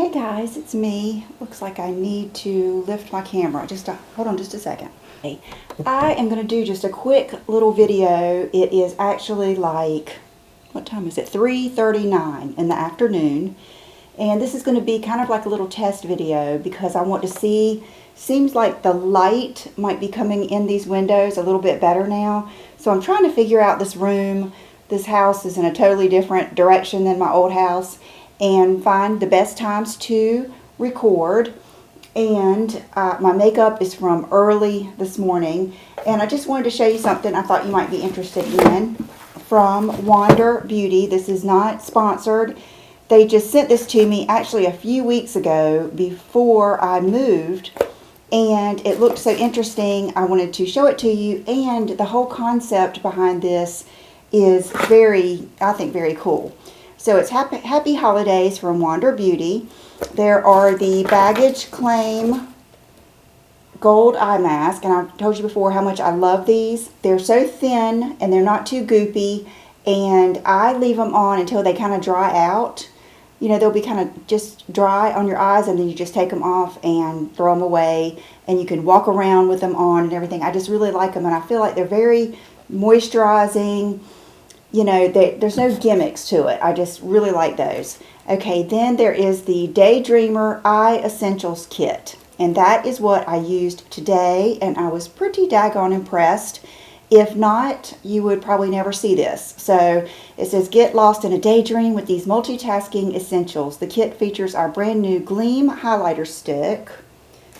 Hey guys, it's me. Looks like I need to lift my camera. Hold on just a second. I am going to do just a quick little video. It is actually like, what time is it? 3:39 in the afternoon. And this is going to be kind of like a little test video because I want to see, seems like the light might be coming in these windows a little bit better now. So I'm trying to figure out this room. This house is in a totally different direction than my old house, and find the best times to record. And my makeup is from early this morning, and I just wanted to show you something I thought you might be interested in from Wander Beauty. This is not sponsored. They just sent this to me actually a few weeks ago before I moved, and it looked so interesting. I wanted to show it to you, and the whole concept behind this is I think very cool. So it's Happy Holidays from Wander Beauty. There are the Baggage Claim Gold Eye Mask, and I've told you before how much I love these. They're so thin and they're not too goopy, and I leave them on until they kind of dry out. You know, they'll be kind of just dry on your eyes, and then you just take them off and throw them away, and you can walk around with them on and everything. I just really like them, and I feel like they're very moisturizing. You know, there's no gimmicks to it. I just really like those. Okay, then there is the Daydreamer Eye Essentials Kit. And that is what I used today, and I was pretty daggone impressed. If not, you would probably never see this. So it says, get lost in a daydream with these multitasking essentials. The kit features our brand new Gleam highlighter stick,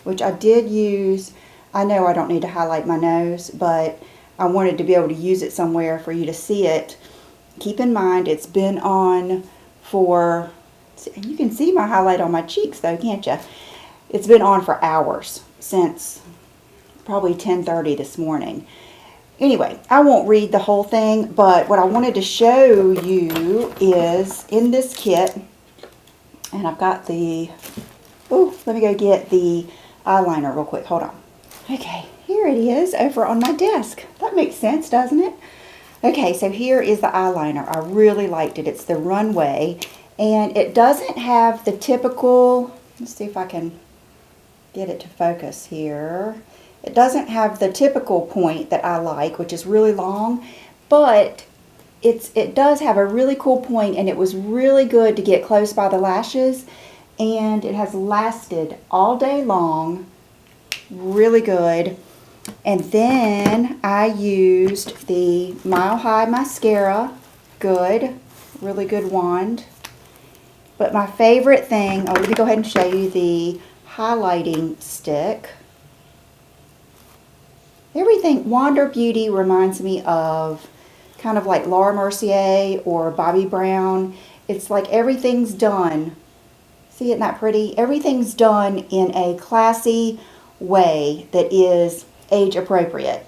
which I did use. I know I don't need to highlight my nose, but I wanted to be able to use it somewhere for you to see it. Keep in mind, it's been on for, you can see my highlight on my cheeks though, can't you? It's been on for hours, since probably 10:30 this morning. Anyway, I won't read the whole thing, but what I wanted to show you is in this kit, and I've got let me go get the eyeliner real quick, hold on. Okay, here it is over on my desk. That makes sense, doesn't it? Okay, so here is the eyeliner. I really liked it. It's the Runway, and it doesn't have the typical, let's see if I can get it to focus here. It doesn't have the typical point that I like, which is really long, but it does have a really cool point, and it was really good to get close by the lashes, and it has lasted all day long. Really good. And then I used the Mile High mascara. Good, really good wand. But my favorite thing, let me go ahead and show you the highlighting stick. Everything, Wander Beauty reminds me of kind of like Laura Mercier or Bobbi Brown. It's like everything's done. See, isn't that pretty? Everything's done in a classy way that is age appropriate.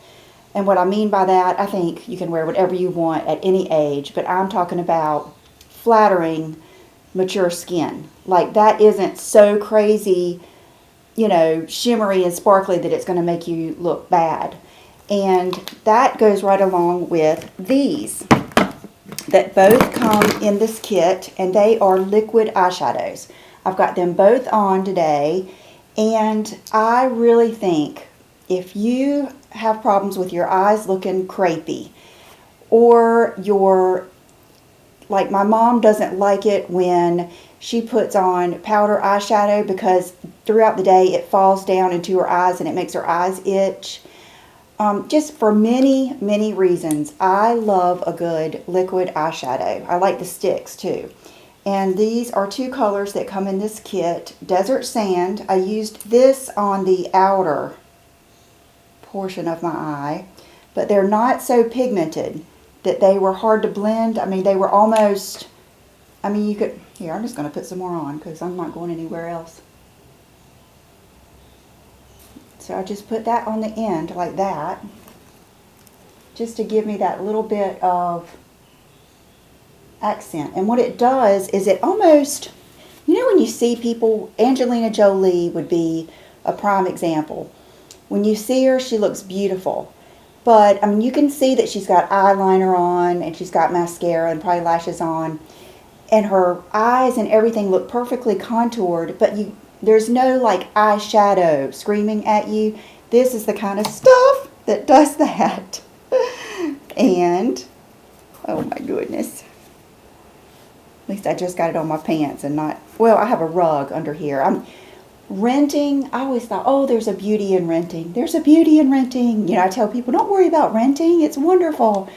And what I mean by that, I think you can wear whatever you want at any age, but I'm talking about flattering mature skin. Like, that isn't so crazy, you know, shimmery and sparkly that it's going to make you look bad. And that goes right along with these that both come in this kit, and they are liquid eyeshadows. I've got them both on today, and I really think if you have problems with your eyes looking crepey, or like my mom doesn't like it when she puts on powder eyeshadow because throughout the day it falls down into her eyes and it makes her eyes itch. Just for many, many reasons, I love a good liquid eyeshadow. I like the sticks too. And these are two colors that come in this kit. Desert Sand. I used this on the outer portion of my eye, but they're not so pigmented that they were hard to blend. I mean, they were almost, I mean, you could, here, I'm just going to put some more on because I'm not going anywhere else. So I just put that on the end like that, just to give me that little bit of accent. And what it does is it almost, you know when you see people, Angelina Jolie would be a prime example. When you see her, she looks beautiful. But, I mean, you can see that she's got eyeliner on, and she's got mascara and probably lashes on. and her eyes and everything look perfectly contoured, but there's no like eyeshadow screaming at you. This is the kind of stuff that does that. And, oh my goodness. At least I just got it on my pants and not, well, I have a rug under here. I'm renting. I always thought, oh, there's a beauty in renting. There's a beauty in renting. You know, I tell people, don't worry about renting. It's wonderful.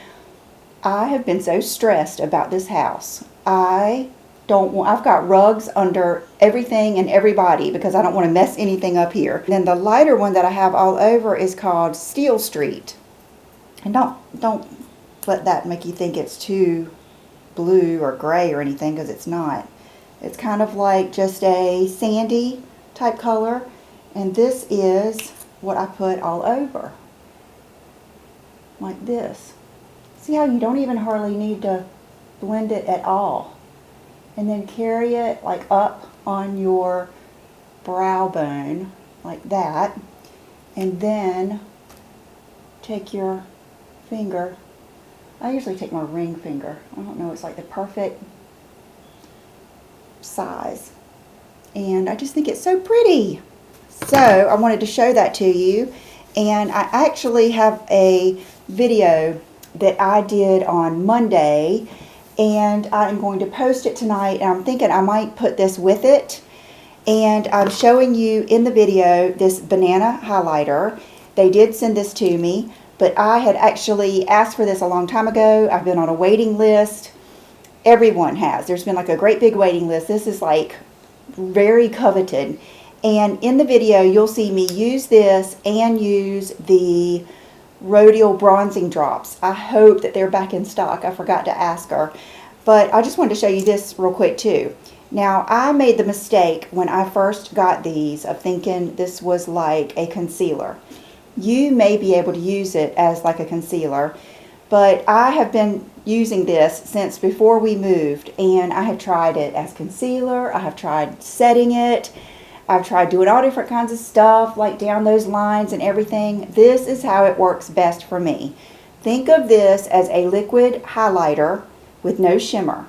I have been so stressed about this house. I've got rugs under everything and everybody because I don't want to mess anything up here. And then the lighter one that I have all over is called Steel Street. And don't let that make you think it's too blue or gray or anything, because it's not. It's kind of like just a sandy type color, and this is what I put all over, like this. See how you don't even hardly need to blend it at all, and then carry it like up on your brow bone like that, and then take your finger. I usually take my ring finger. I don't know, it's like the perfect size. And I just think it's so pretty. So I wanted to show that to you. And I actually have a video that I did on Monday. And I'm going to post it tonight. And I'm thinking I might put this with it. And I'm showing you in the video this banana highlighter. They did send this to me. But I had actually asked for this a long time ago. I've been on a waiting list. Everyone has. There's been like a great big waiting list. This is like very coveted. And in the video, you'll see me use this and use the RODIAL bronzing drops. I hope that they're back in stock. I forgot to ask her. But I just wanted to show you this real quick too. Now, I made the mistake when I first got these of thinking this was like a concealer. You may be able to use it as like a concealer, but I have been using this since before we moved, and I have tried it as concealer. I have tried setting it. I've tried doing all different kinds of stuff like down those lines and everything. This is how it works best for me. Think of this as a liquid highlighter with no shimmer.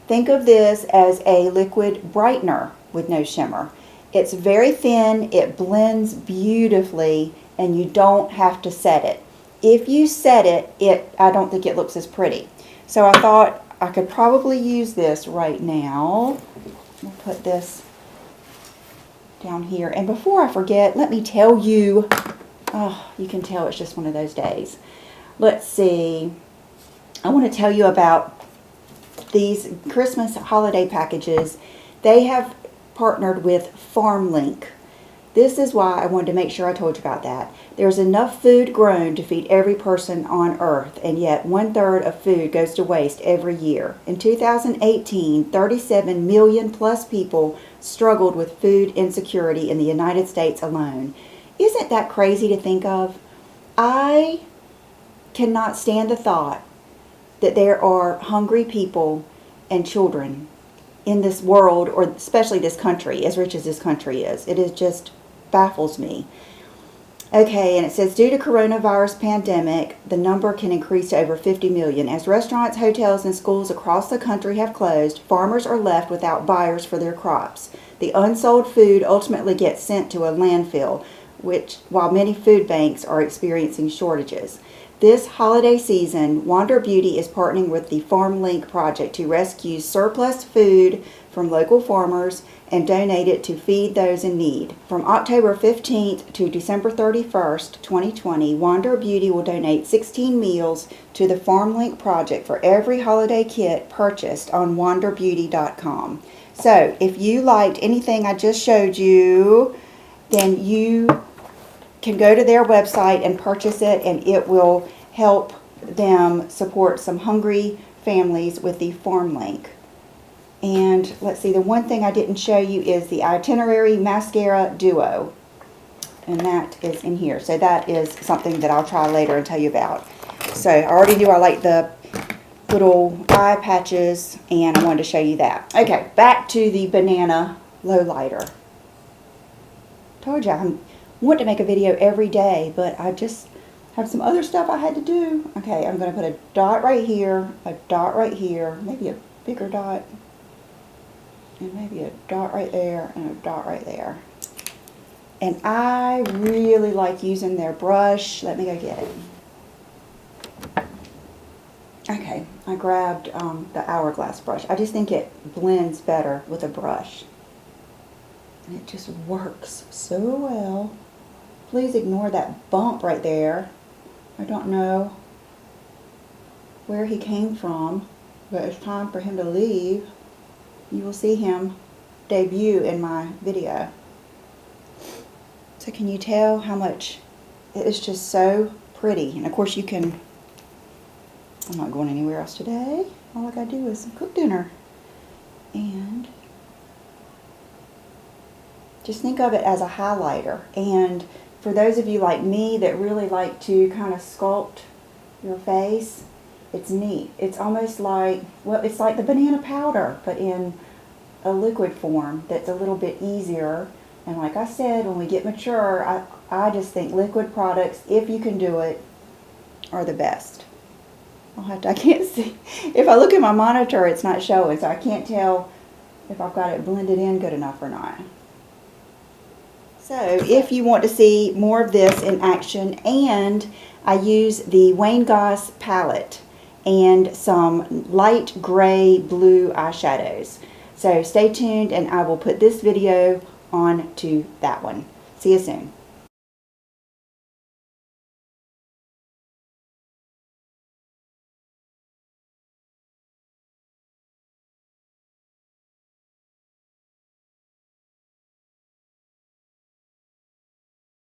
Think of this as a liquid brightener with no shimmer. It's very thin, it blends beautifully, and you don't have to set it. If you set it, I don't think it looks as pretty. So I thought I could probably use this right now. We'll put this down here. And before I forget, let me tell you, oh, you can tell it's just one of those days. Let's see. I want to tell you about these Christmas holiday packages. They have partnered with Farmlink. This is why I wanted to make sure I told you about that. There's enough food grown to feed every person on earth, and yet 1/3 of food goes to waste every year. In 2018, 37 million plus people struggled with food insecurity in the United States alone. Isn't that crazy to think of? I cannot stand the thought that there are hungry people and children in this world, or especially this country, as rich as this country is. It is just baffles me. Okay, and it says, due to coronavirus pandemic, the number can increase to over 50 million. As restaurants, hotels, and schools across the country have closed, farmers are left without buyers for their crops. The unsold food ultimately gets sent to a landfill, while many food banks are experiencing shortages. This holiday season, Wander Beauty is partnering with the Farmlink project to rescue surplus food from local farmers and donate it to feed those in need. From October 15th to December 31st, 2020, Wander Beauty will donate 16 meals to the Farmlink project for every holiday kit purchased on wanderbeauty.com. So, if you liked anything I just showed you, then you can go to their website and purchase it, and it will help them support some hungry families with the Farmlink. And let's see, the one thing I didn't show you is the Itinerary Mascara Duo. And that is in here. So that is something that I'll try later and tell you about. So I already knew I liked the little eye patches, and I wanted to show you that. Okay, back to the banana lowlighter. Told you I want to make a video every day, but I just have some other stuff I had to do. Okay, I'm going to put a dot right here, maybe a bigger dot. And maybe a dot right there and a dot right there. And I really like using their brush. Let me go get it. Okay, I grabbed the Hourglass brush. I just think it blends better with a brush. And it just works so well. Please ignore that bump right there. I don't know where he came from, but it's time for him to leave. You will see him debut in my video. So can you tell how much it is just so pretty? And of course you can, I'm not going anywhere else today. All I gotta do is cook dinner. And just think of it as a highlighter. And for those of you like me that really like to kind of sculpt your face, it's neat. It's almost like, well, it's like the banana powder, but in a liquid form that's a little bit easier. And like I said, when we get mature, I just think liquid products, if you can do it, are the best. I can't see. If I look at my monitor, it's not showing, so I can't tell if I've got it blended in good enough or not. So if you want to see more of this in action, and I use the Wayne Goss palette and some light gray blue eyeshadows. So stay tuned and I will put this video on to that one. See you soon.